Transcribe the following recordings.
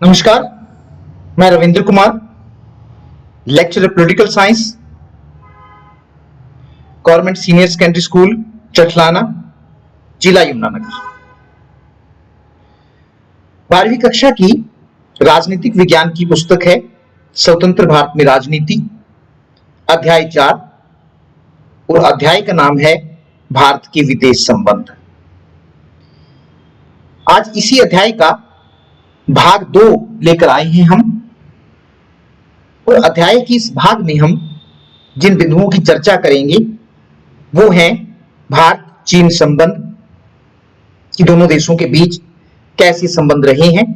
नमस्कार। मैं Ravindra Kumar, lecturer political science, government senior secondary school Chatlana, जिला यमुनानगर। 12वीं कक्षा की राजनीतिक विज्ञान की पुस्तक है स्वतंत्र भारत में राजनीति, अध्याय 4, और अध्याय का नाम है भारत के विदेश संबंध। आज इसी अध्याय का भाग 2 लेकर आए हैं हम, और अध्याय के इस भाग में हम जिन बिंदुओं की चर्चा करेंगे वो हैं भारत चीन संबंध, कि दोनों देशों के बीच कैसे संबंध रहे हैं,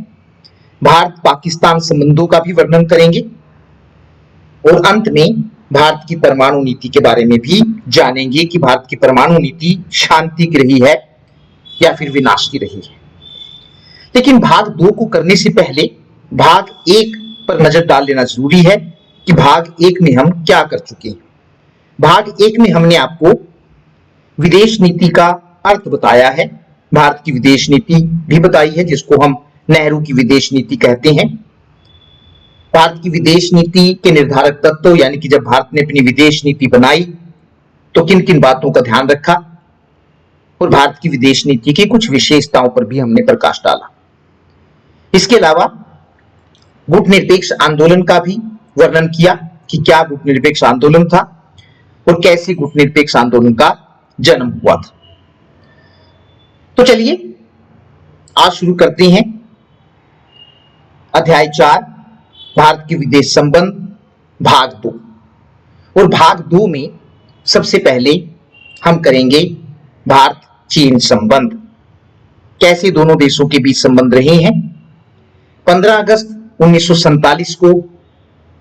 भारत पाकिस्तान संबंधों का भी वर्णन करेंगे, और अंत में भारत की परमाणु नीति के बारे में भी जानेंगे कि भारत की परमाणु नीति शांति की रही है या फिर विनाश की रही है। लेकिन भाग 2 को करने से पहले भाग 1 पर नजर डाल लेना जरूरी है कि भाग 1 में हम क्या कर चुके हैं। भाग 1 में हमने आपको विदेश नीति का अर्थ बताया है, भारत की विदेश नीति भी बताई है, जिसको हम नेहरू की विदेश नीति कहते हैं। भारत की विदेश नीति के निर्धारक तत्व, यानी कि जब भारत ने अपनी विदेश नीति बनाई तो किन किन बातों का ध्यान रखा, और भारत की विदेश नीति की कुछ विशेषताओं पर भी हमने प्रकाश डाला। इसके अलावा गुटनिरपेक्ष आंदोलन का भी वर्णन किया कि क्या गुटनिरपेक्ष आंदोलन था और कैसे गुटनिरपेक्ष आंदोलन का जन्म हुआ था। तो चलिए आज शुरू करते हैं अध्याय 4, भारत के विदेश संबंध, भाग 2। और भाग 2 में सबसे पहले हम करेंगे भारत चीन संबंध, कैसे दोनों देशों के बीच संबंध रहे हैं। 15 अगस्त 1947 को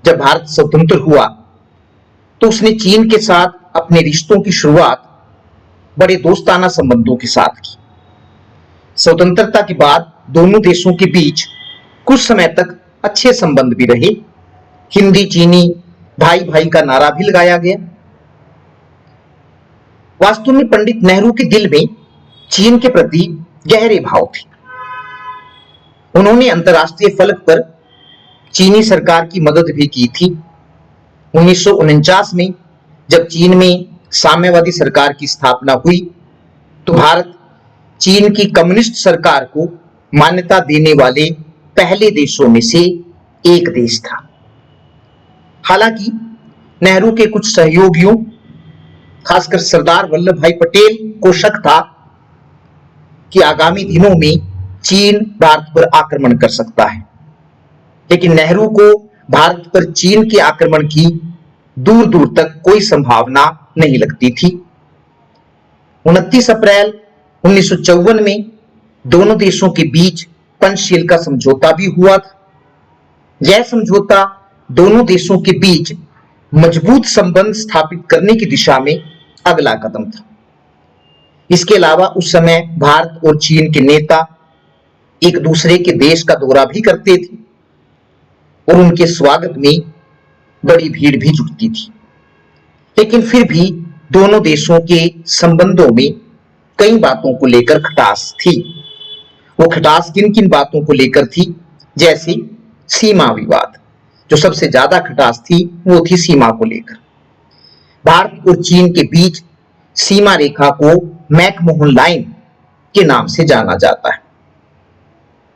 जब भारत स्वतंत्र हुआ तो उसने चीन के साथ अपने रिश्तों की शुरुआत बड़े दोस्ताना संबंधों के साथ की। स्वतंत्रता के बाद दोनों देशों के बीच कुछ समय तक अच्छे संबंध भी रहे, हिंदी चीनी भाई भाई का नारा भी लगाया गया। वास्तव में पंडित नेहरू के दिल में चीन के प्रति गहरे भाव थे। उन्होंने अंतर्राष्ट्रीय फलक पर चीनी सरकार की मदद भी की थी। 1949 में जब चीन में साम्यवादी सरकार की स्थापना हुई तो भारत चीन की कम्युनिस्ट सरकार को मान्यता देने वाले पहले देशों में से एक देश था। हालांकि नेहरू के कुछ सहयोगियों, खासकर सरदार वल्लभ भाई पटेल को शक था कि आगामी दिनों में चीन भारत पर आक्रमण कर सकता है, लेकिन नेहरू को भारत पर चीन के आक्रमण की दूर दूर तक कोई संभावना नहीं लगती थी। 29 अप्रैल 1954 में दोनों देशों के बीच पंचशील का समझौता भी हुआ था। यह समझौता दोनों देशों के बीच मजबूत संबंध स्थापित करने की दिशा में अगला कदम था। इसके अलावा उस समय भारत और चीन के नेता एक दूसरे के देश का दौरा भी करते थे और उनके स्वागत में बड़ी भीड़ भी जुटती थी। लेकिन फिर भी दोनों देशों के संबंधों में कई बातों को लेकर खटास थी। वो खटास किन किन बातों को लेकर थी, जैसे सीमा विवाद। जो सबसे ज्यादा खटास थी वो थी सीमा को लेकर। भारत और चीन के बीच सीमा रेखा को मैकमोहन लाइन के नाम से जाना जाता है।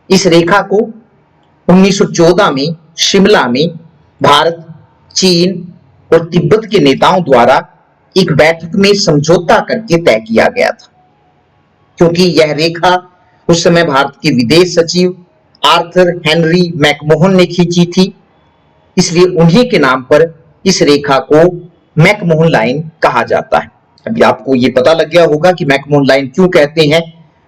इस रेखा को 1914 में शिमला में भारत, चीन और तिब्बत के नेताओं द्वारा एक बैठक में समझौता करके तय किया गया था। क्योंकि यह रेखा उस समय भारत के विदेश सचिव आर्थर हेनरी मैकमोहन ने खींची थी, इसलिए उन्हीं के नाम पर इस रेखा को मैकमोहन लाइन कहा जाता है। अभी आपको ये पता लग गया होगा कि मैकमोहन लाइन क्यों कहते हैं,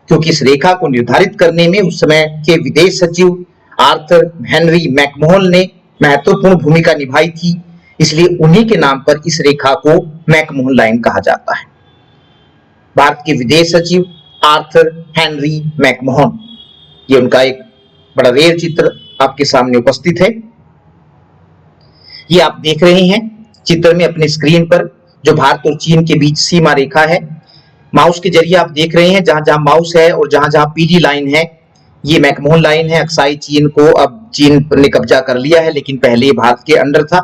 क्योंकि इस रेखा को निर्धारित करने में उस समय के विदेश सचिव आर्थर हेनरी मैकमोहन ने महत्वपूर्ण भूमिका निभाई थी, इसलिए उन्हीं के नाम पर इस रेखा को मैकमोहन लाइन कहा जाता है। भारत के विदेश सचिव आर्थर हेनरी मैकमोहन, ये उनका एक बड़ा रेयर चित्र आपके सामने उपस्थित है। ये आप देख रहे हैं चित्र में अपने स्क्रीन पर जो भारत और चीन के बीच सीमा रेखा है। माउस के जरिए आप देख रहे हैं जहां जहां माउस है और जहां जहां पीली लाइन है, ये मैकमोहन लाइन है। अक्साई चीन को अब चीन ने कब्जा कर लिया है, लेकिन पहले ये भारत के अंडर था।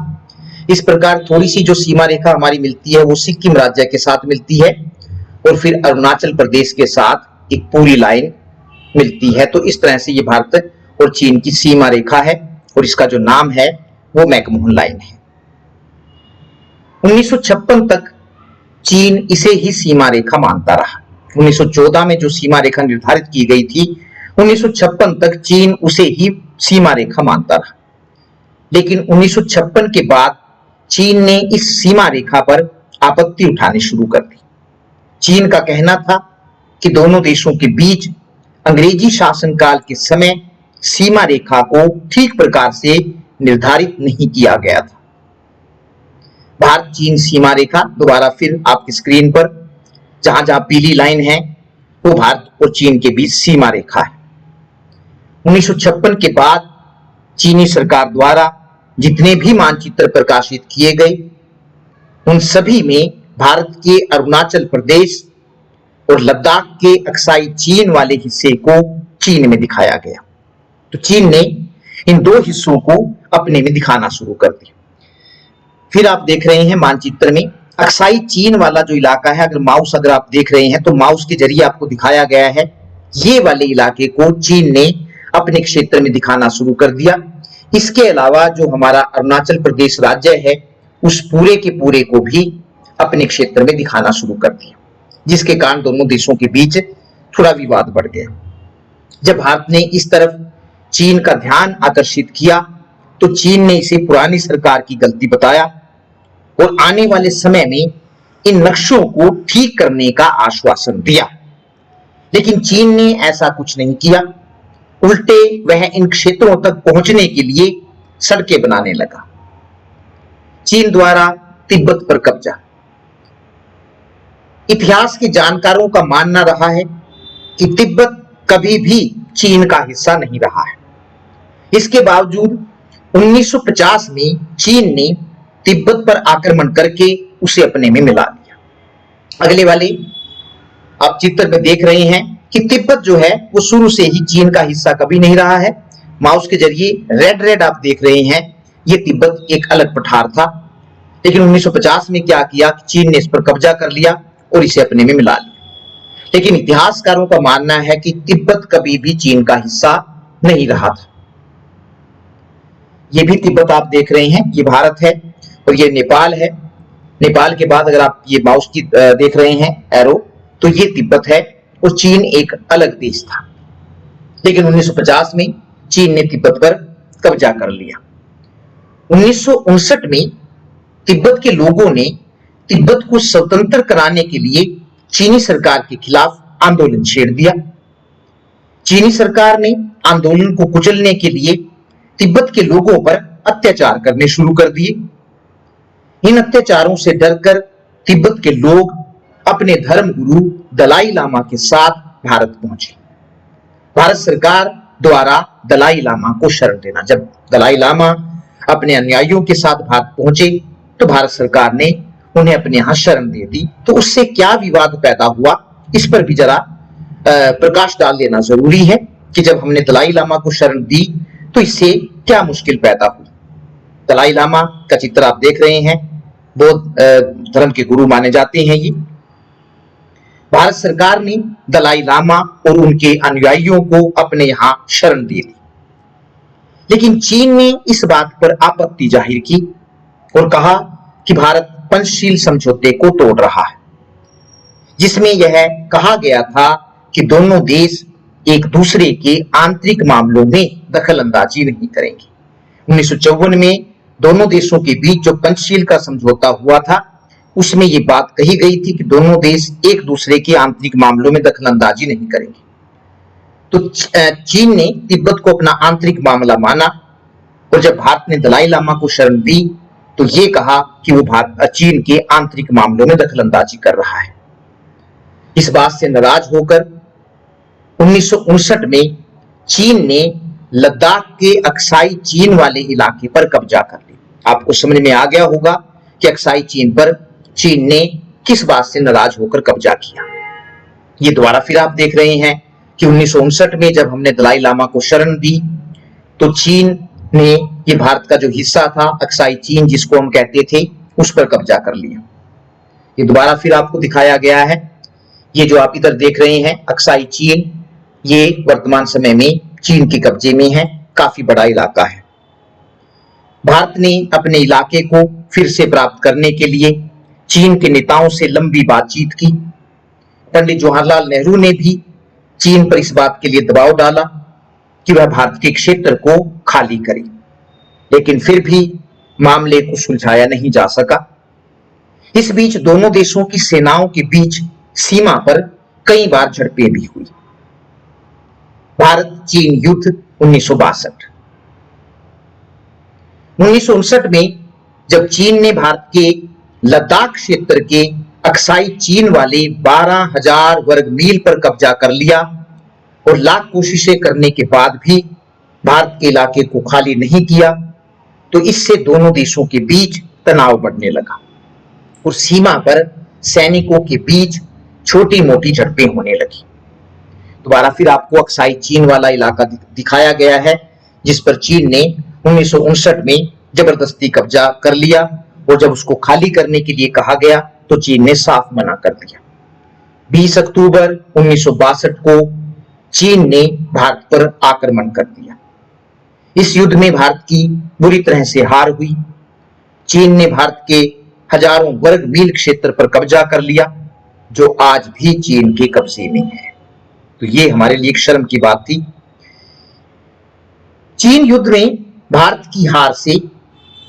इस प्रकार थोड़ी सी जो सीमा रेखा हमारी मिलती है वो सिक्किम राज्य के साथ मिलती है और फिर अरुणाचल प्रदेश के साथ एक पूरी लाइन मिलती है। तो इस तरह से ये भारत और चीन की सीमा रेखा है और इसका जो नाम है वो मैकमोहन लाइन है। 1956 तक चीन इसे ही सीमा रेखा मानता रहा। 1914 में जो सीमा रेखा निर्धारित की गई थी, 1956 तक चीन उसे ही सीमा रेखा मानता रहा। लेकिन 1956 के बाद चीन ने इस सीमा रेखा पर आपत्ति उठानी शुरू कर दी। चीन का कहना था कि दोनों देशों के बीच अंग्रेजी शासनकाल के समय सीमा रेखा को ठीक प्रकार से निर्धारित नहीं किया गया था। भारत चीन सीमा रेखा दोबारा फिर आपकी स्क्रीन पर जहां जहां पीली लाइन है वो भारत और चीन के बीच सीमा रेखा है। 1956 के बाद चीनी सरकार द्वारा जितने भी मानचित्र प्रकाशित किए गए उन सभी में भारत के अरुणाचल प्रदेश और लद्दाख के अक्साई चीन वाले हिस्से को चीन में दिखाया गया। तो चीन ने इन दो हिस्सों को अपने में दिखाना शुरू कर दिया। फिर आप देख रहे हैं मानचित्र में अक्साई चीन वाला जो इलाका है, अगर आप देख रहे हैं तो माउस के जरिए आपको दिखाया गया है। ये वाले इलाके को चीन ने अपने क्षेत्र में दिखाना शुरू कर दिया। इसके अलावा जो हमारा अरुणाचल प्रदेश राज्य है उस पूरे के पूरे को भी अपने क्षेत्र में दिखाना शुरू कर दिया, जिसके कारण दोनों देशों के बीच थोड़ा विवाद बढ़ गया। जब भारत ने इस तरफ चीन का ध्यान आकर्षित किया तो चीन ने इसे पुरानी सरकार की गलती बताया और आने वाले समय में इन नक्शों को ठीक करने का आश्वासन दिया। लेकिन चीन ने ऐसा कुछ नहीं किया, उल्टे वह इन क्षेत्रों तक पहुंचने के लिए सड़कें बनाने लगा। चीन द्वारा तिब्बत पर कब्जा। इतिहास के जानकारों का मानना रहा है कि तिब्बत कभी भी चीन का हिस्सा नहीं रहा है। इसके बावजूद 1950 में चीन ने तिब्बत पर आक्रमण करके उसे अपने में मिला लिया। अगले वाले आप चित्र में देख रहे हैं कि तिब्बत जो है वो शुरू से ही चीन का हिस्सा कभी नहीं रहा है। माउस के जरिए रेड रेड आप देख रहे हैं, ये तिब्बत एक अलग पठार था। लेकिन 1950 में क्या किया कि चीन ने इस पर कब्जा कर लिया और इसे अपने में मिला लिया। लेकिन इतिहासकारों का मानना है कि तिब्बत कभी भी चीन का हिस्सा नहीं रहा था। ये भी तिब्बत आप देख रहे हैं, ये भारत है और ये नेपाल है। नेपाल के बाद अगर आप ये माउस की देख रहे हैं एरो, तो ये तिब्बत है और चीन एक अलग देश था। लेकिन 1950 में चीन ने तिब्बत पर कब्जा कर लिया। 1959 में तिब्बत के लोगों ने तिब्बत को स्वतंत्र कराने के लिए चीनी सरकार के खिलाफ आंदोलन छेड़ दिया। चीनी सरकार ने आंदोलन को कुचलने के लिए तिब्बत के लोगों पर अत्याचार करने शुरू कर दिए। इन अत्याचारों से डरकर तिब्बत के लोग अपने धर्म गुरु दलाई लामा के साथ भारत पहुंचे। भारत सरकार द्वारा दलाई लामा को शरण देना। जब दलाई लामा अपने अनुयायियों के साथ भारत पहुंचे तो भारत सरकार ने उन्हें अपने यहां शरण दे दी। तो उससे क्या विवाद पैदा हुआ, इस पर भी जरा प्रकाश डाल देना जरूरी है कि जब हमने दलाई लामा को शरण दी तो इससे क्या मुश्किल पैदा हुई। दलाई लामा का चित्र आप देख रहे हैं, बौद्ध धर्म के गुरु माने जाते हैं। ये भारत सरकार ने दलाई लामा और उनके अनुयायियों को अपने यहां शरण दे दी। लेकिन चीन ने इस बात पर आपत्ति जाहिर की और कहा कि भारत पंचशील समझौते को तोड़ रहा है, जिसमें यह कहा गया था कि दोनों देश एक दूसरे के आंतरिक मामलों में दखल अंदाजी नहीं करेंगे। 1954 में दोनों देशों के बीच जो पंचशील का समझौता हुआ था उसमें यह बात कही गई थी कि दोनों देश एक दूसरे के आंतरिक मामलों में दखल अंदाजी नहीं करेंगे। तो चीन ने तिब्बत को अपना आंतरिक मामला माना और जब भारत ने दलाई लामा को शरण दी तो ये कहा कि वो चीन के आंतरिक मामलों में दखल अंदाजी कर रहा है। इस बात से नाराज होकर 1959 में चीन ने लद्दाख के अक्साई चीन वाले इलाके पर कब्जा कर लिया। आपको समझ में आ गया होगा कि अक्साई चीन पर चीन ने किस बात से नाराज होकर कब्जा किया। ये दोबारा फिर आप देख रहे हैं कि 1959 में जब हमने दलाई लामा को शरण दी तो चीन ने ये भारत का जो हिस्सा था अक्साई चीन जिसको हम कहते थे उस पर कब्जा कर लिया। ये दोबारा फिर आपको दिखाया गया है। ये जो आप इधर देख रहे हैं अक्साई चीन, ये वर्तमान समय में चीन के कब्जे में है, काफी बड़ा इलाका है। भारत ने अपने इलाके को फिर से प्राप्त करने के लिए चीन के नेताओं से लंबी बातचीत की। पंडित जवाहरलाल नेहरू ने भी चीन पर इस बात के लिए दबाव डाला कि वह भारत के क्षेत्र को खाली करे, लेकिन फिर भी मामले को सुलझाया नहीं जा सका। इस बीच दोनों देशों की सेनाओं के बीच सीमा पर कई बार झड़पें भी हुई। भारत चीन युद्ध 1962। 1959 में जब चीन ने भारत के लद्दाख क्षेत्र के अक्साई चीन वाले 12,000 वर्ग मील पर कब्जा कर लिया और लाख कोशिशें करने के बाद भी भारत के इलाके को खाली नहीं किया, तो इससे दोनों देशों के बीच तनाव बढ़ने लगा और सीमा पर सैनिकों के बीच छोटी मोटी झड़पें होने लगी। दोबारा फिर आपको अक्साई चीन वाला इलाका दिखाया गया है जिस पर चीन ने 1959 में जबरदस्ती कब्जा कर लिया और जब उसको खाली करने के लिए कहा गया तो चीन ने साफ मना कर दिया। 20 अक्टूबर 1962 को चीन ने भारत पर आक्रमण कर दिया। इस युद्ध में भारत की बुरी तरह से हार हुई। चीन ने भारत के हजारों वर्ग मील क्षेत्र पर कब्जा कर लिया जो आज भी चीन के कब्जे में है। तो ये हमारे लिए एक शर्म की बात थी। चीन युद्ध में भारत की हार से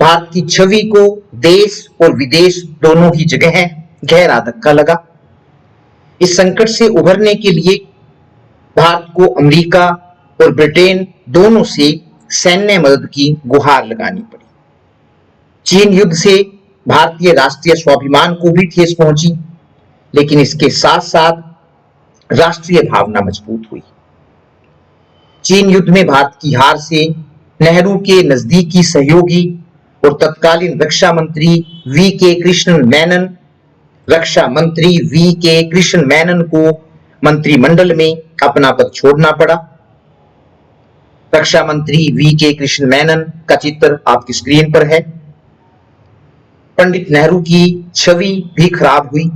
भारत की छवि को देश और विदेश दोनों ही जगह गहरा धक्का लगा। इस संकट से उभरने के लिए भारत को अमेरिका और ब्रिटेन दोनों से सैन्य मदद की गुहार लगानी पड़ी। चीन युद्ध से भारतीय राष्ट्रीय स्वाभिमान को भी ठेस पहुंची, लेकिन इसके साथ साथ राष्ट्रीय भावना मजबूत हुई। चीन युद्ध में भारत की हार से नेहरू के नजदीकी सहयोगी और तत्कालीन रक्षा मंत्री वी के कृष्ण मेनन को मंत्रिमंडल में अपना पद छोड़ना पड़ा। रक्षा मंत्री वी के कृष्ण मेनन का चित्र आपकी स्क्रीन पर है। पंडित नेहरू की छवि भी खराब हुई।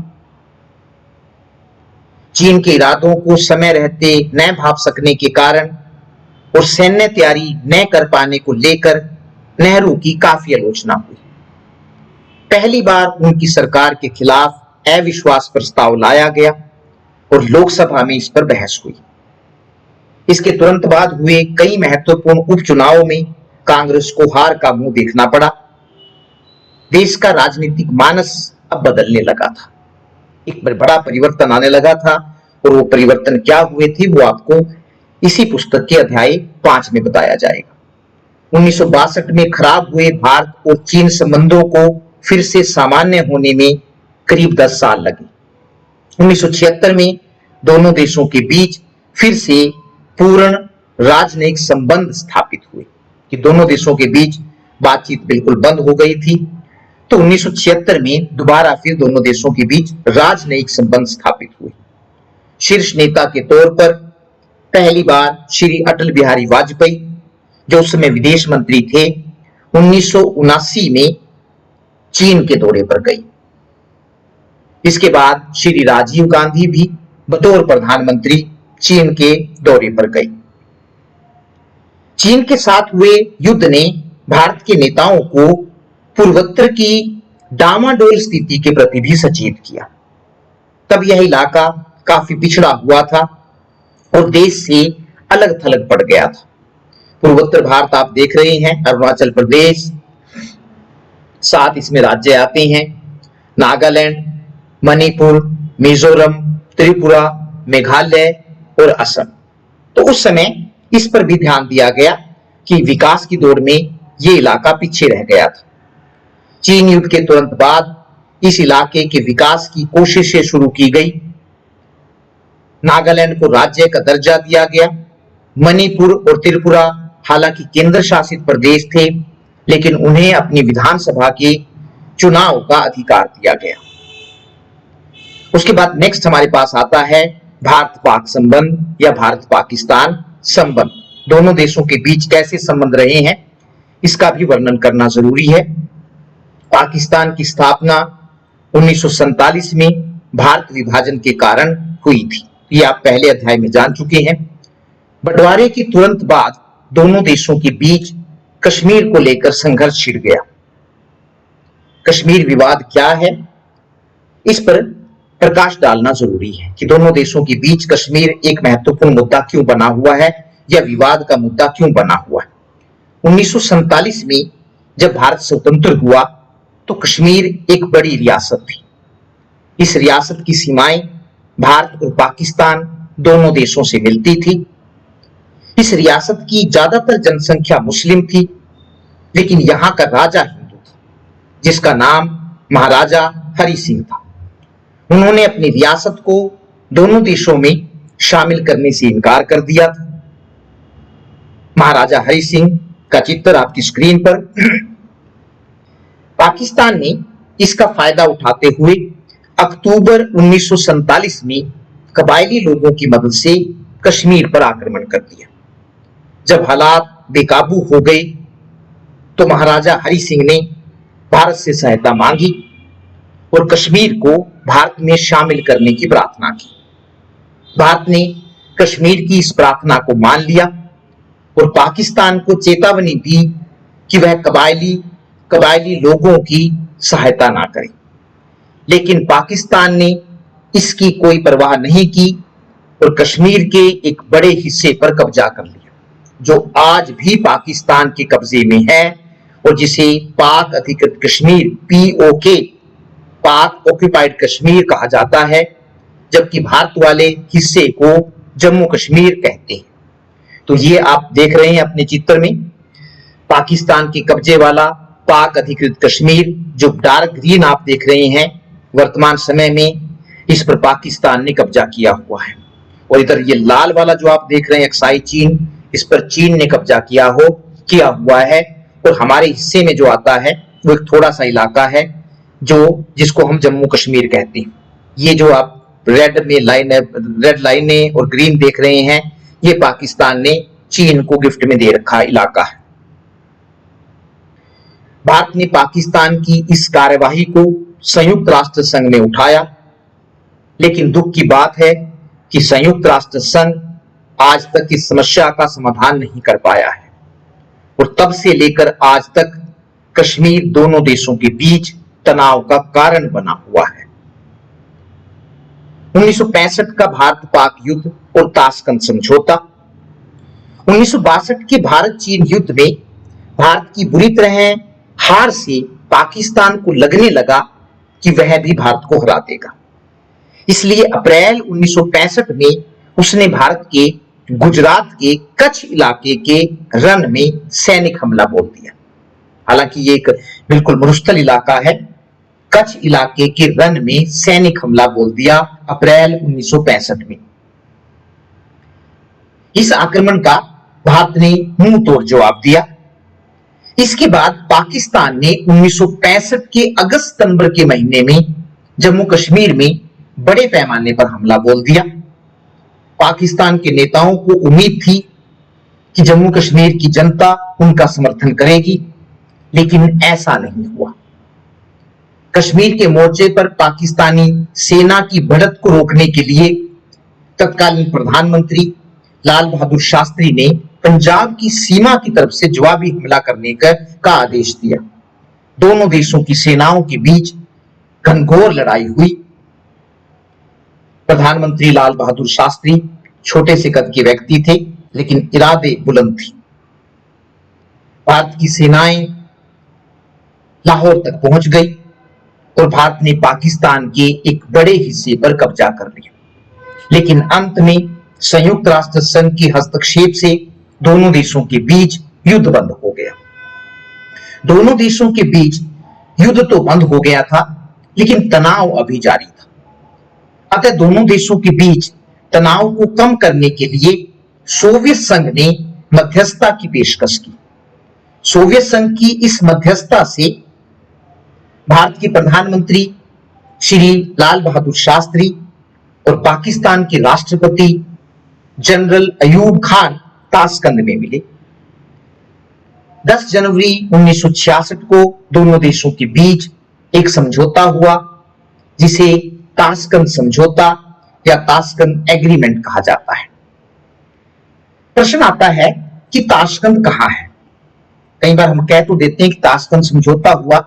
चीन के इरादों को समय रहते न भांप सकने के कारण और सैन्य तैयारी न कर पाने को लेकर नेहरू की काफी आलोचना हुई। पहली बार उनकी सरकार के खिलाफ अविश्वास प्रस्ताव लाया गया और लोकसभा में इस पर बहस हुई। इसके तुरंत बाद हुए कई महत्वपूर्ण उपचुनावों में कांग्रेस को हार का मुंह देखना पड़ा। देश का राजनीतिक मानस अब बदलने लगा था, एक बड़ा परिवर्तन आने लगा था और वो परिवर्तन क्या हुए थे वो आपको इसी पुस्तक के अध्याय 5 में बताया जाएगा। 1962 में खराब हुए भारत और चीन संबंधों को फिर से सामान्य होने में करीब 10 साल लगे। 1976 में दोनों देशों के बीच फिर से पूर्ण राजनयिक संबंध स्थापित हुए कि दोनों देशों के बीच बातचीत बिल्कुल बंद हो गई थी। तो 1976 में दोबारा फिर दोनों देशों के बीच राजनयिक संबंध स्थापित हुए। शीर्ष नेता के तौर पर पहली बार श्री अटल बिहारी वाजपेयी, जो उस समय विदेश मंत्री थे, 1979 में चीन के दौरे पर गए। इसके बाद श्री राजीव गांधी भी बतौर प्रधानमंत्री चीन के दौरे पर गए। चीन के साथ हुए युद्ध ने भारत के नेताओं को पूर्वोत्तर की डामाडोल स्थिति के प्रति भी सचेत किया। तब यह इलाका काफी पिछड़ा हुआ था और देश से अलग थलग पड़ गया था। पूर्वोत्तर भारत आप देख रहे हैं, अरुणाचल प्रदेश, साथ इसमें राज्य आते हैं नागालैंड, मणिपुर, मिजोरम, त्रिपुरा, मेघालय और असम। तो उस समय इस पर भी ध्यान दिया गया कि विकास की दौड़ में यह इलाका पीछे रह गया था। चीन युद्ध के तुरंत बाद इस इलाके के विकास की कोशिशें शुरू की गई। नागालैंड को राज्य का दर्जा दिया गया। मणिपुर और त्रिपुरा हालांकि केंद्र शासित प्रदेश थे, लेकिन उन्हें अपनी विधानसभा के चुनाव का अधिकार दिया गया। उसके बाद नेक्स्ट हमारे पास आता है भारत पाक संबंध या भारत पाकिस्तान संबंध, दोनों देशों के बीच कैसे संबंध रहे हैं इसका भी वर्णन करना जरूरी है। पाकिस्तान की स्थापना 1947 में भारत विभाजन के कारण हुई थी, ये आप पहले अध्याय में जान चुके हैं। बंटवारे के तुरंत बाद दोनों देशों के बीच कश्मीर को लेकर संघर्ष छिड़ गया। कश्मीर विवाद क्या है, इस पर प्रकाश डालना जरूरी है कि दोनों देशों के बीच कश्मीर एक महत्वपूर्ण मुद्दा क्यों बना हुआ है या विवाद का मुद्दा क्यों बना हुआ है। 1947 में जब भारत स्वतंत्र हुआ तो कश्मीर एक बड़ी रियासत थी। इस रियासत की सीमाएं भारत और पाकिस्तान दोनों देशों से मिलती थी। इस रियासत की ज्यादातर जनसंख्या मुस्लिम थी, लेकिन यहां का राजा हिंदू था जिसका नाम महाराजा हरि सिंह था। उन्होंने अपनी रियासत को दोनों देशों में शामिल करने से इनकार कर दिया था। महाराजा हरि सिंह का चित्र आपकी स्क्रीन पर। पाकिस्तान ने इसका फायदा उठाते हुए अक्टूबर 1947 में कबायली लोगों की मदद से कश्मीर पर आक्रमण कर दिया। जब हालात बेकाबू हो गए तो महाराजा हरि सिंह ने भारत से सहायता मांगी और कश्मीर को भारत में शामिल करने की प्रार्थना की। भारत ने कश्मीर की इस प्रार्थना को मान लिया और पाकिस्तान को चेतावनी दी कि वह कबायली लोगों की सहायता ना करे, लेकिन पाकिस्तान ने इसकी कोई परवाह नहीं की और कश्मीर के एक बड़े हिस्से पर कब्जा कर लिया, जो आज भी पाकिस्तान के कब्जे में है और जिसे पाक अधिकृत कश्मीर POK, पाक ऑक्यूपाइड कश्मीर कहा जाता है, जबकि भारत वाले हिस्से को जम्मू कश्मीर कहते हैं। तो ये आप देख रहे हैं अपने चित्र में पाकिस्तान के कब्जे वाला पाक अधिकृत कश्मीर, जो डार्क ग्रीन आप देख रहे हैं, वर्तमान समय में इस पर पाकिस्तान ने कब्जा किया हुआ है। और इधर ये लाल वाला जो आप देख रहे हैं अक्साई चीन, इस पर चीन ने कब्जा किया हुआ है। और हमारे हिस्से में जो आता है वो एक थोड़ा सा इलाका है जिसको हम जम्मू कश्मीर कहते हैं। ये जो आप रेड लाइनें और ग्रीन देख रहे हैं, ये पाकिस्तान ने चीन को गिफ्ट में दे रखा इलाका है। भारत ने पाकिस्तान की इस कार्यवाही को संयुक्त राष्ट्र संघ में उठाया, लेकिन दुख की बात है कि संयुक्त राष्ट्र संघ आज तक इस समस्या का समाधान नहीं कर पाया है और तब से लेकर आज तक कश्मीर दोनों देशों के बीच तनाव का कारण बना हुआ है। 1965 का भारत पाक युद्ध और ताशकंद समझौता। 1962 के भारत चीन युद्ध में भारत की बुरी तरह हार से पाकिस्तान को लगने लगा कि वह भी भारत को हरा देगा। इसलिए अप्रैल 1965 में उसने भारत के गुजरात के कच्छ इलाके के रन में सैनिक हमला बोल दिया। हालांकि ये एक बिल्कुल मुश्किल इलाका है। कच्छ इलाके के रन में सैनिक हमला बोल दिया अप्रैल 1965 में। इस आक्रमण का भारत ने मुंह तोड़ जवाब दिया। इसके बाद पाकिस्तान ने 1965 के अगस्त सितंबर के महीने में जम्मू कश्मीर में बड़े पैमाने पर हमला बोल दिया। पाकिस्तान के नेताओं को उम्मीद थी कि जम्मू कश्मीर की जनता उनका समर्थन करेगी, लेकिन ऐसा नहीं हुआ। कश्मीर के मोर्चे पर पाकिस्तानी सेना की बढ़त को रोकने के लिए तत्कालीन प्रधानमंत्री लाल बहादुर शास्त्री ने पंजाब की सीमा की तरफ से जवाबी हमला करने का आदेश दिया। दोनों देशों की सेनाओं के बीच घनघोर लड़ाई हुई। प्रधानमंत्री लाल बहादुर शास्त्री छोटे से कद के व्यक्ति थे, लेकिन इरादे बुलंद थी। भारत की सेनाएं लाहौर तक पहुंच गई और भारत ने पाकिस्तान के एक बड़े हिस्से पर कब्जा कर लिया, लेकिन अंत में संयुक्त राष्ट्र संघ के हस्तक्षेप से दोनों देशों के बीच युद्ध बंद हो गया। दोनों देशों के बीच युद्ध तो बंद हो गया था, लेकिन तनाव अभी जारी था। अतः दोनों देशों के बीच तनाव को कम करने के लिए सोवियत संघ ने मध्यस्थता की पेशकश की। सोवियत संघ की इस मध्यस्थता से भारत के प्रधानमंत्री श्री लाल बहादुर शास्त्री और पाकिस्तान के राष्ट्रपति जनरल अयूब खान ताशकंद में मिले। 10 जनवरी 1966 को दोनों देशों के बीच एक समझौता हुआ जिसे ताशकंद समझौता या ताशकंद एग्रीमेंट कहा जाता है। प्रश्न आता है कि ताशकंद कहां है। कई बार हम कह तो देते हैं कि ताशकंद समझौता हुआ,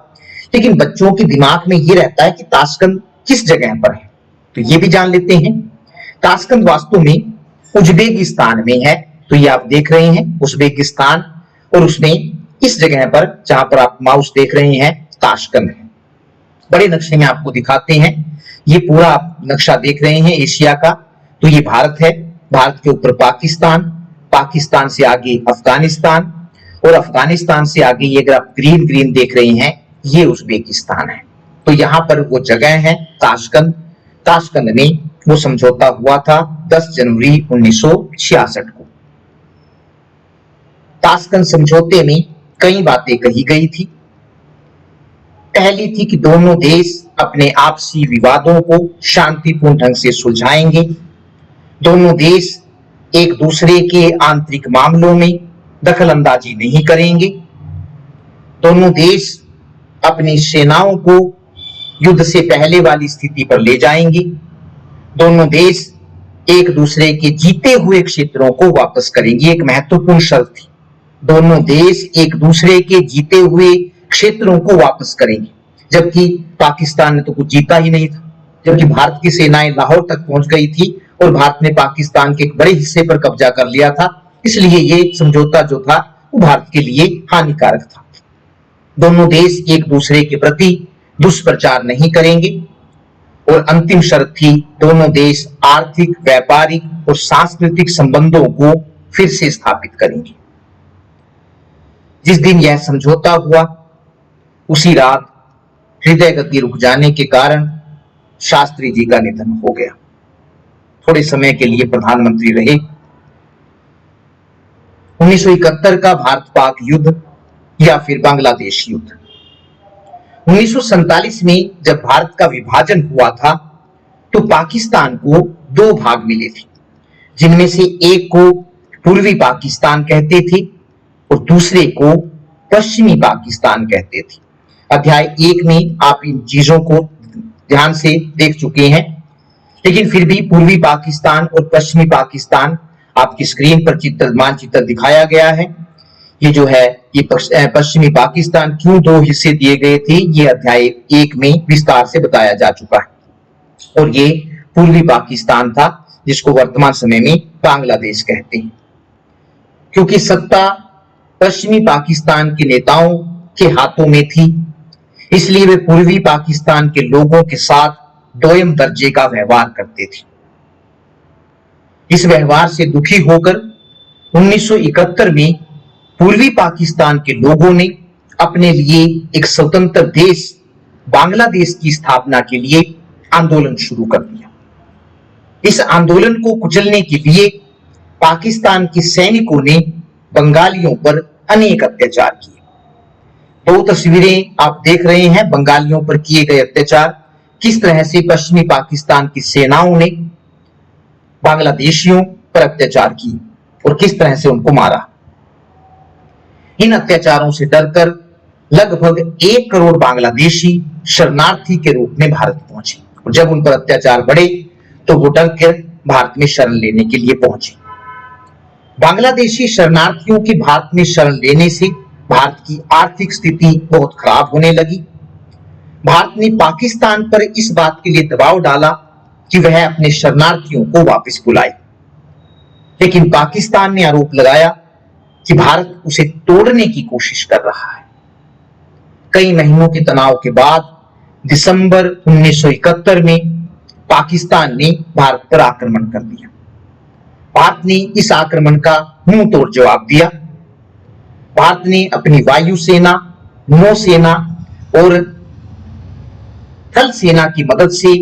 लेकिन बच्चों के दिमाग में यह रहता है कि ताशकंद किस जगह पर है, तो ये भी जान लेते हैं। ताशकंद वास्तव में उज्बेकिस्तान में है। तो ये आप देख रहे हैं उज्बेकिस्तान, और उसमें इस जगह पर जहां पर आप माउस देख रहे हैं ताशकंद है। बड़े नक्शे में आपको दिखाते हैं। ये पूरा आप नक्शा देख रहे हैं एशिया का, तो ये भारत है, भारत के ऊपर पाकिस्तान, पाकिस्तान से आगे अफगानिस्तान, और अफगानिस्तान से आगे ये अगर आप ग्रीन ग्रीन देख रहे हैं ये उज्बेकिस्तान है। तो यहां पर वो जगह है ताशकंद। ताशकंद में वो समझौता हुआ था 10 जनवरी 1966 को। ताशकंद समझौते में कई बातें कही गई थी। पहली थी कि दोनों देश अपने आपसी विवादों को शांतिपूर्ण ढंग से सुलझाएंगे, दोनों देश एक दूसरे के आंतरिक मामलों में दखल अंदाजी नहीं करेंगे, दोनों देश अपनी सेनाओं को युद्ध से पहले वाली स्थिति पर ले जाएंगे, दोनों देश एक दूसरे के जीते हुए क्षेत्रों को वापस करेंगे। एक महत्वपूर्ण शर्त थी, दोनों देश एक दूसरे के जीते हुए क्षेत्रों को वापस करेंगे। जबकि पाकिस्तान ने तो कुछ जीता ही नहीं था, जबकि भारत की सेनाएं लाहौर तक पहुंच गई थी और भारत ने पाकिस्तान के एक बड़े हिस्से पर कब्जा कर लिया था। इसलिए ये समझौता जो था वो भारत के लिए हानिकारक था। दोनों देश एक दूसरे के प्रति दुष्प्रचार नहीं करेंगे, और अंतिम शर्त थी दोनों देश आर्थिक, व्यापारिक और सांस्कृतिक संबंधों को फिर से स्थापित करेंगे। जिस दिन यह समझौता हुआ उसी रात हृदय गति रुक जाने के कारण शास्त्री जी का निधन हो गया। थोड़े समय के लिए प्रधानमंत्री रहे। 1971 का भारत पाक युद्ध या फिर बांग्लादेश युद्ध। 1947 में जब भारत का विभाजन हुआ था तो पाकिस्तान को 2 भाग मिले थे, जिनमें से एक को पूर्वी पाकिस्तान कहते थे और दूसरे को पश्चिमी पाकिस्तान कहते थे। अध्याय 1 में आप इन चीजों को ध्यान से देख चुके हैं, लेकिन फिर भी पूर्वी पाकिस्तान और पश्चिमी पाकिस्तान आपकी स्क्रीन पर मानचित्र दिखाया गया है। ये जो है ये पश्चिमी पाकिस्तान क्यों 2 हिस्से दिए गए थे, ये अध्याय 1 में विस्तार से बताया जा चुका है। और ये पूर्वी पाकिस्तान था जिसको वर्तमान समय में बांग्लादेश कहते हैं। क्योंकि सत्ता पश्चिमी पाकिस्तान के नेताओं के हाथों में थी, इसलिए वे पूर्वी पाकिस्तान के लोगों के साथ दोयम दर्जे का व्यवहार करते थे। इस व्यवहार से दुखी होकर 1971 में पूर्वी पाकिस्तान के लोगों ने अपने लिए एक स्वतंत्र देश बांग्लादेश की स्थापना के लिए आंदोलन शुरू कर दिया। इस आंदोलन को कुचलने के लिए पाकिस्तान के सैनिकों ने बंगालियों पर अनेक अत्याचार किए। 2 तस्वीरें आप देख रहे हैं बंगालियों पर किए गए अत्याचार, किस तरह से पश्चिमी पाकिस्तान की सेनाओं ने बांग्लादेशियों पर अत्याचार किए और किस तरह से उनको मारा। इन अत्याचारों से डरकर लगभग 1 करोड़ बांग्लादेशी शरणार्थी के रूप में भारत पहुंचे, और जब उन पर अत्याचार बढ़े तो वो डरकर भारत में शरण लेने के लिए पहुंचे। बांग्लादेशी शरणार्थियों की भारत में शरण लेने से भारत की आर्थिक स्थिति बहुत खराब होने लगी। भारत ने पाकिस्तान पर इस बात के लिए दबाव डाला कि वह अपने शरणार्थियों को वापस बुलाए, लेकिन पाकिस्तान ने आरोप लगाया कि भारत उसे तोड़ने की कोशिश कर रहा है। कई महीनों के तनाव के बाद दिसंबर 1971 में पाकिस्तान ने भारत पर आक्रमण कर दिया। भारत ने इस आक्रमण का मुंह तोड़ जवाब दिया। भारत ने अपनी वायुसेना, नौसेना और थल सेना की मदद से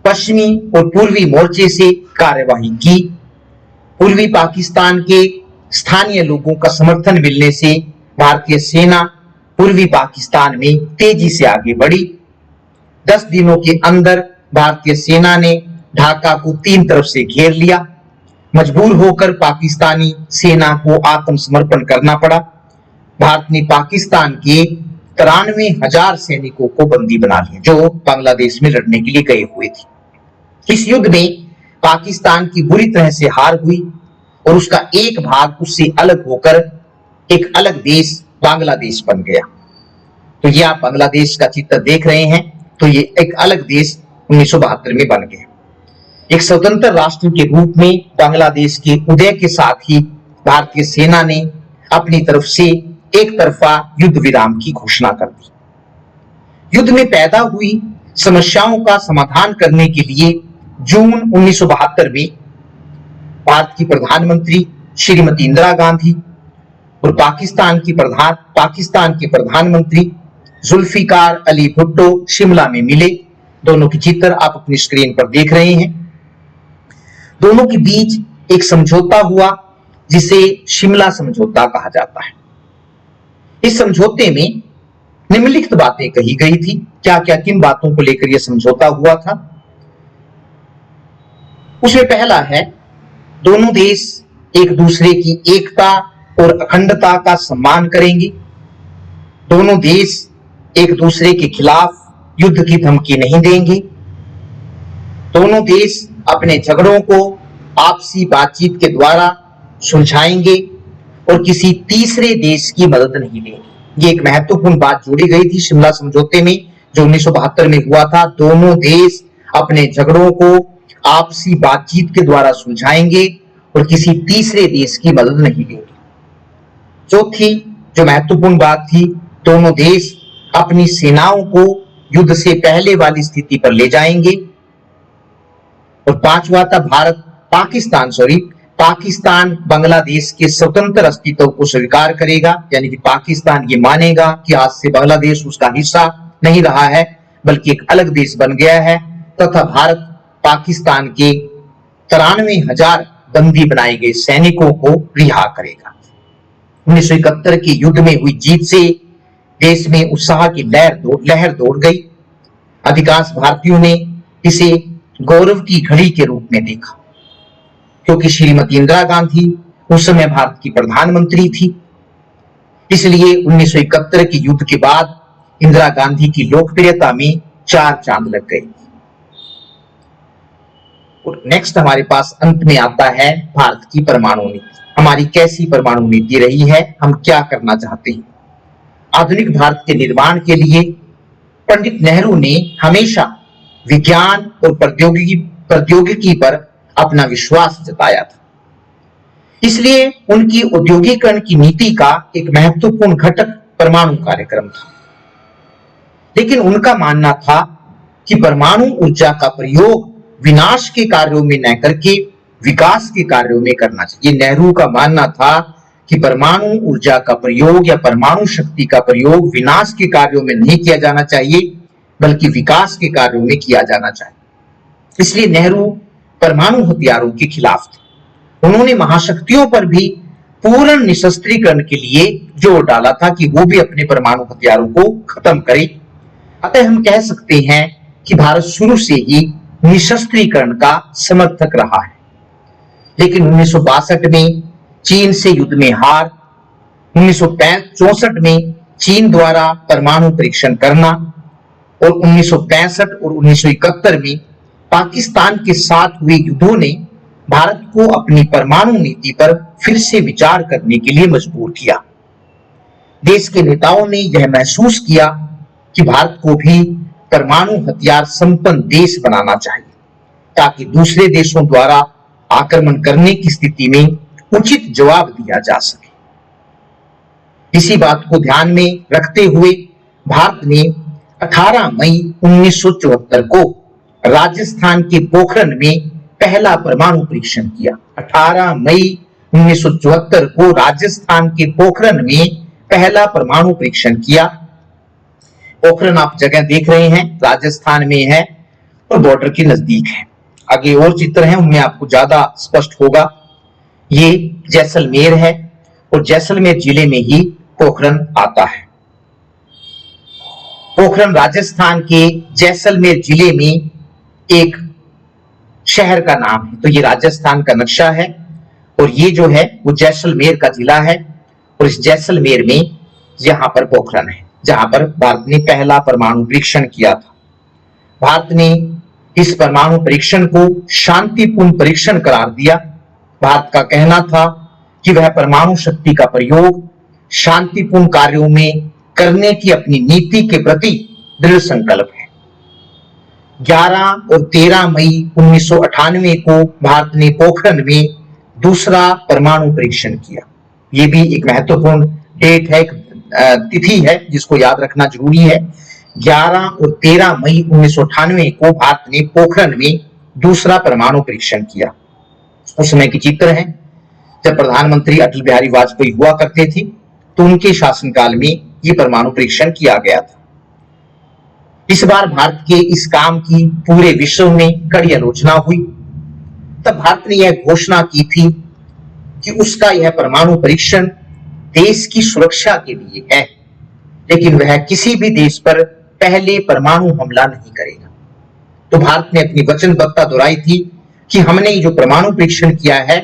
पश्चिमी और पूर्वी मोर्चे से कार्यवाही की। पूर्वी पाकिस्तान के स्थानीय लोगों का समर्थन मिलने से भारतीय सेना पूर्वी पाकिस्तान में तेजी से आगे बढ़ी। 10 दिनों के अंदर भारतीय सेना ने ढाका को तीन तरफ से घेर लिया। मजबूर होकर पाकिस्तानी सेना को आत्मसमर्पण करना पड़ा। भारत ने पाकिस्तान के 93,000 सैनिकों को बंदी बना लिया जो बांग्लादेश में लड़ने के लिए गए हुए थे। इस युद्ध में पाकिस्तान की बुरी तरह से हार हुई और उसका एक भाग उससे अलग होकर एक अलग देश बांग्लादेश बन गया। तो ये आप बांग्लादेश का चित्र देख रहे हैं। तो ये एक अलग देश 1972 में बन गया। एक स्वतंत्र राष्ट्र के रूप में बांग्लादेश के उदय के साथ ही भारतीय सेना ने अपनी तरफ से एक तरफा युद्ध विराम की घोषणा कर दी। युद्ध में पैदा हुई समस्याओं का समाधान करने के लिए जून 1972 में भारत की प्रधानमंत्री श्रीमती इंदिरा गांधी और पाकिस्तान के प्रधानमंत्री जुल्फिकार अली भुट्टो शिमला में मिले। दोनों की चित्र आप अपनी स्क्रीन पर देख रहे हैं। दोनों के बीच एक समझौता हुआ जिसे शिमला समझौता कहा जाता है। इस समझौते में निम्नलिखित बातें कही गई थी। क्या क्या किन बातों को लेकर यह समझौता हुआ था? उसमें पहला है, दोनों देश एक दूसरे की एकता और अखंडता का सम्मान करेंगे। दोनों देश एक दूसरे के खिलाफ युद्ध की धमकी नहीं देंगे। दोनों देश अपने झगड़ों को आपसी बातचीत के द्वारा सुलझाएंगे और किसी तीसरे देश की मदद नहीं लेंगे। ये एक महत्वपूर्ण बात जोड़ी गई थी शिमला समझौते में जो 1972 में हुआ था। दोनों देश अपने झगड़ों को आपसी बातचीत के द्वारा सुलझाएंगे और किसी तीसरे देश की मदद नहीं लेंगे। चौथी जो महत्वपूर्ण बात थी, दोनों देश अपनी सेनाओं को युद्ध से पहले वाली स्थिति पर ले जाएंगे। और पांचवा था, पाकिस्तान बांग्लादेश के स्वतंत्र अस्तित्व को स्वीकार करेगा। यानी कि पाकिस्तान ये मानेगा कि आज से बांग्लादेश उसका हिस्सा नहीं रहा है बल्कि एक अलग देश बन गया है, तथा भारत पाकिस्तान के 93,000 बंदी बनाए गए सैनिकों को रिहा करेगा। 1971 के युद्ध में हुई जीत से देश में उत्साह की लहर दौड़ गई। अधिकांश भारतीयों ने इसे गौरव की घड़ी के रूप में देखा क्योंकि श्रीमती इंदिरा गांधी उस समय भारत की प्रधानमंत्री थी। इसलिए 1971 के युद्ध के बाद इंदिरा गांधी की लोकप्रियता में 4 चांद लग गए। और नेक्स्ट हमारे पास अंत में आता है भारत की परमाणु नीति। हमारी कैसी परमाणु नीति रही है, हम क्या करना चाहते हैं। आधुनिक भारत के निर्माण के लिए पंडित नेहरू ने हमेशा विज्ञान और प्रौद्योगिकी पर अपना विश्वास जताया था। इसलिए उनकी औद्योगिकरण की नीति का एक महत्वपूर्ण घटक परमाणु कार्यक्रम था। लेकिन उनका मानना था कि परमाणु ऊर्जा का प्रयोग विनाश के कार्यों में न करके विकास के कार्यों में करना चाहिए। नेहरू का मानना था कि परमाणु ऊर्जा का प्रयोग या परमाणु शक्ति का प्रयोग विनाश के कार्यों में नहीं किया जाना चाहिए बल्कि विकास के कार्यों में किया जाना चाहिए। इसलिए नेहरू परमाणु हथियारों के खिलाफ थे। उन्होंने महाशक्तियों पर भी पूर्ण निशस्त्रीकरण के लिए जोर डाला था कि वो भी अपने परमाणु हथियारों को खत्म करे। अतः हम कह सकते हैं कि भारत शुरू से ही निशस्त्रीकरण का समर्थक रहा है। लेकिन 1962 में चीन से युद्ध में हार, 1964 में चीन द्वारा परमाणु परीक्षण करना और 1965 और 1971 में पाकिस्तान के साथ हुए युद्धों ने भारत को अपनी परमाणु नीति पर फिर से विचार करने के लिए मजबूर किया। देश के नेताओं ने यह महसूस किया कि भारत को भी परमाणु हथियार संपन्न देश बनाना चाहिए ताकि दूसरे देशों द्वारा आक्रमण करने की स्थिति में उचित जवाब दिया जा सके। इसी बात को ध्यान में रखते हुए भारत ने 18 मई 1974 को राजस्थान के पोखरण में पहला परमाणु परीक्षण किया। 18 मई 1974 को राजस्थान के पोखरण में पहला परमाणु परीक्षण किया। पोखरण आप जगह देख रहे हैं, राजस्थान में है और बॉर्डर के नजदीक है। आगे और चित्र हैं, उनमें आपको ज्यादा स्पष्ट होगा। ये जैसलमेर है और जैसलमेर जिले में ही पोखरण आता है। पोखरण राजस्थान के जैसलमेर जिले में एक शहर का नाम है। तो ये राजस्थान का नक्शा है और ये जो है वो जैसलमेर का जिला है और इस जैसलमेर में यहां पर पोखरण है जहां पर भारत ने पहला परमाणु परीक्षण किया था। भारत ने इस परमाणु परीक्षण को शांतिपूर्ण परीक्षण करार दिया। भारत का कहना था कि वह परमाणु शक्ति का प्रयोग शांतिपूर्ण कार्यों में करने की अपनी नीति के प्रति दृढ़ संकल्प है। 11 और 13 मई 1998 को भारत ने पोखरण में दूसरा परमाणु परीक्षण किया। ये भी एक महत्वपूर्ण डेट है, एक तिथि है जिसको याद रखना जरूरी है। 11 और 13 मई 1998 को भारत ने पोखरण में दूसरा परमाणु परीक्षण किया। उस समय की चित्र है जब प्रधानमंत्री अटल बिहारी वाजपेयी हुआ करते थे तो उनके शासनकाल में यह परमाणु परीक्षण किया गया था। इस बार भारत के इस काम की पूरे विश्व में कड़ी आलोचना हुई। तब भारत ने यह घोषणा की थी कि उसका यह परमाणु परीक्षण देश की सुरक्षा के लिए है, लेकिन वह किसी भी देश पर पहले परमाणु हमला नहीं करेगा। तो भारत ने अपनी वचनबद्धता दोहराई थी कि हमने जो परमाणु परीक्षण किया है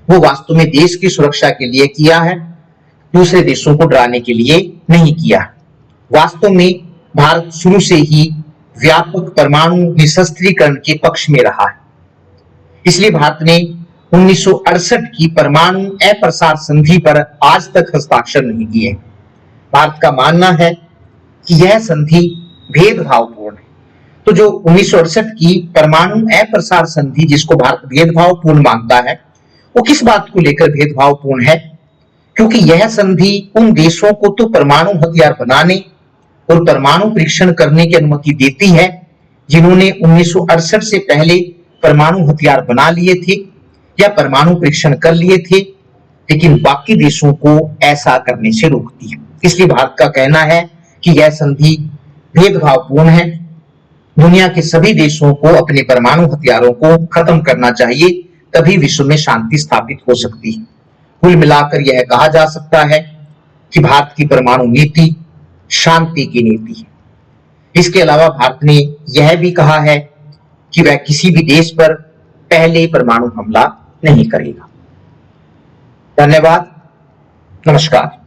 वो वास्तव में देश की सुरक्षा के लिए किया है, दूसरे देशों को डराने के लिए नहीं किया। वास्तव में भारत शुरू से ही व्यापक परमाणु निशस्त्रीकरण के पक्ष में रहा है। इसलिए भारत ने 1968 की परमाणु अप्रसार संधि पर आज तक हस्ताक्षर नहीं किए। भारत का मानना है कि यह संधि भेदभावपूर्ण है। तो जो 1968 की परमाणु अप्रसार संधि जिसको भारत भेदभावपूर्ण मानता है, वो किस बात को लेकर भेदभावपूर्ण है? क्योंकि यह संधि उन देशों को तो परमाणु हथियार बनाने और परमाणु परीक्षण करने की अनुमति देती है जिन्होंने 1968 से पहले परमाणु हथियार बना लिए थे या परमाणु परीक्षण कर लिए थे, लेकिन बाकी देशों को ऐसा करने से रोकती है। इसलिए भारत का कहना है कि यह संधि भेदभावपूर्ण है। दुनिया के सभी देशों को अपने परमाणु हथियारों को खत्म करना चाहिए, तभी विश्व में शांति स्थापित हो सकती है। कुल मिलाकर यह कहा जा सकता है कि भारत की परमाणु नीति शांति की नीति है। इसके अलावा भारत ने यह भी कहा है कि वह किसी भी देश पर पहले परमाणु हमला नहीं करेगा। धन्यवाद, नमस्कार।